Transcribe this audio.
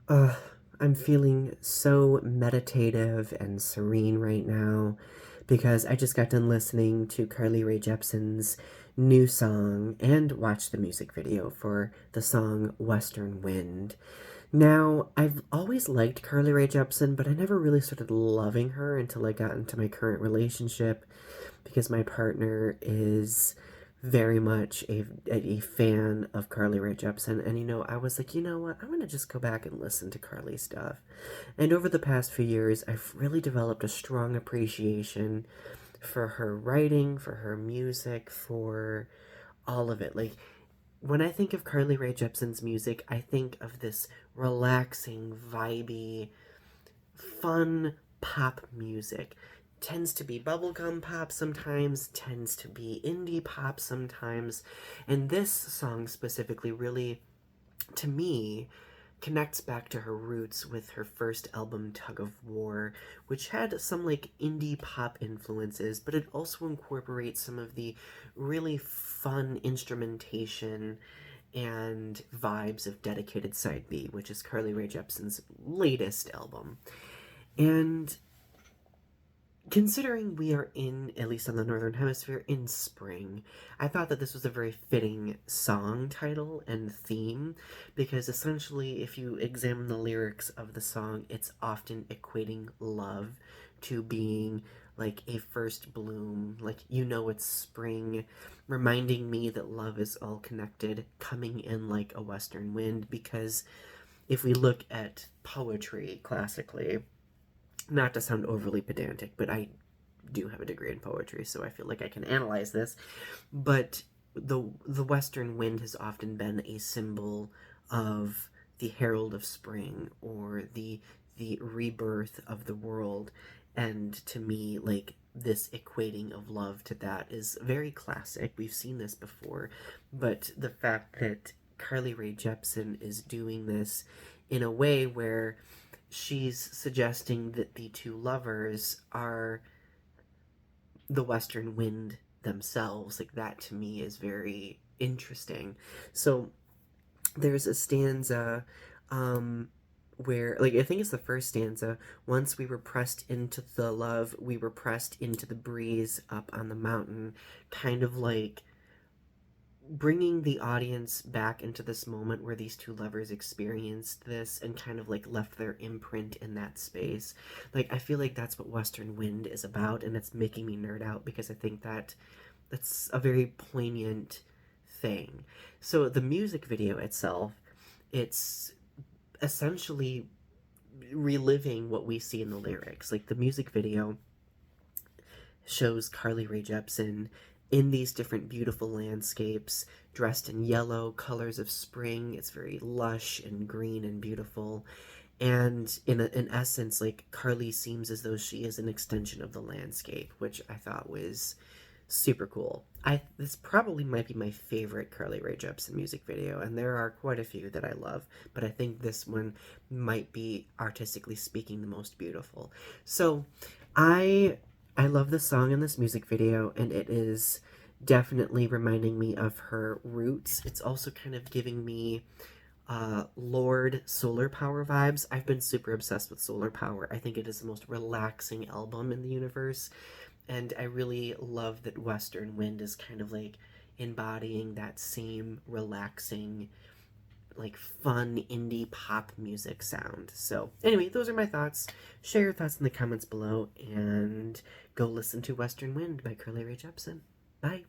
Uh, I'm feeling so meditative and serene right now because I just got done listening to Carly Rae Jepsen's new song and watched the music video for the song Western Wind. Now, I've always liked Carly Rae Jepsen, but I never really started loving her until I got into my current relationship because my partner is very much a fan of Carly Rae Jepsen. And, I was like, you know what? I'm going to just go back and listen to Carly stuff. And over the past few years, I've really developed a strong appreciation for her writing, for her music, for all of it. Like, when I think of Carly Rae Jepsen's music, I think of this relaxing, vibey, fun pop music. Tends to be bubblegum pop sometimes, tends to be indie pop sometimes. And this song specifically really, to me, connects back to her roots with her first album, Tug of War, which had some like indie pop influences, but it also incorporates some of the really fun instrumentation and vibes of Dedicated Side B, which is Carly Rae Jepsen's latest album. And considering we are in, at least on the Northern Hemisphere, in spring, I thought that this was a very fitting song title and theme because essentially, if you examine the lyrics of the song, it's often equating love to being like a first bloom, like it's spring, reminding me that love is all connected, coming in like a western wind. Because if we look at poetry classically, not to sound overly pedantic, but I do have a degree in poetry, so I feel like I can analyze this. But the western wind has often been a symbol of the herald of spring or the rebirth of the world. And to me, like, this equating of love to that is very classic. We've seen this before, but the fact that Carly Rae Jepsen is doing this in a way where she's suggesting that the two lovers are the western wind themselves, like, that to me is very interesting. So there's a stanza where, like, I think it's the first stanza: once we were pressed into the love, we were pressed into the breeze up on the mountain, kind of like bringing the audience back into this moment where these two lovers experienced this and kind of like left their imprint in that space. Like, I feel like that's what Western Wind is about, and it's making me nerd out because I think that that's a very poignant thing. So the music video itself, it's essentially reliving what we see in the lyrics. Like, the music video shows Carly Rae Jepsen in these different beautiful landscapes, dressed in yellow, colors of spring. It's very lush and green and beautiful. And in essence, like, Carly seems as though she is an extension of the landscape, which I thought was super cool. This probably might be my favorite Carly Rae Jepsen music video, and there are quite a few that I love, but I think this one might be, artistically speaking, the most beautiful. So I I love the song in this music video, and it is definitely reminding me of her roots. It's also kind of giving me Lord Solar Power vibes. I've been super obsessed with Solar Power. I think it is the most relaxing album in the universe, and I really love that Western Wind is kind of like embodying that same relaxing, like, fun indie pop music sound. So anyway, those are my thoughts. Share your thoughts in the comments below, and go listen to Western Wind by Carly Rae Jepsen. Bye.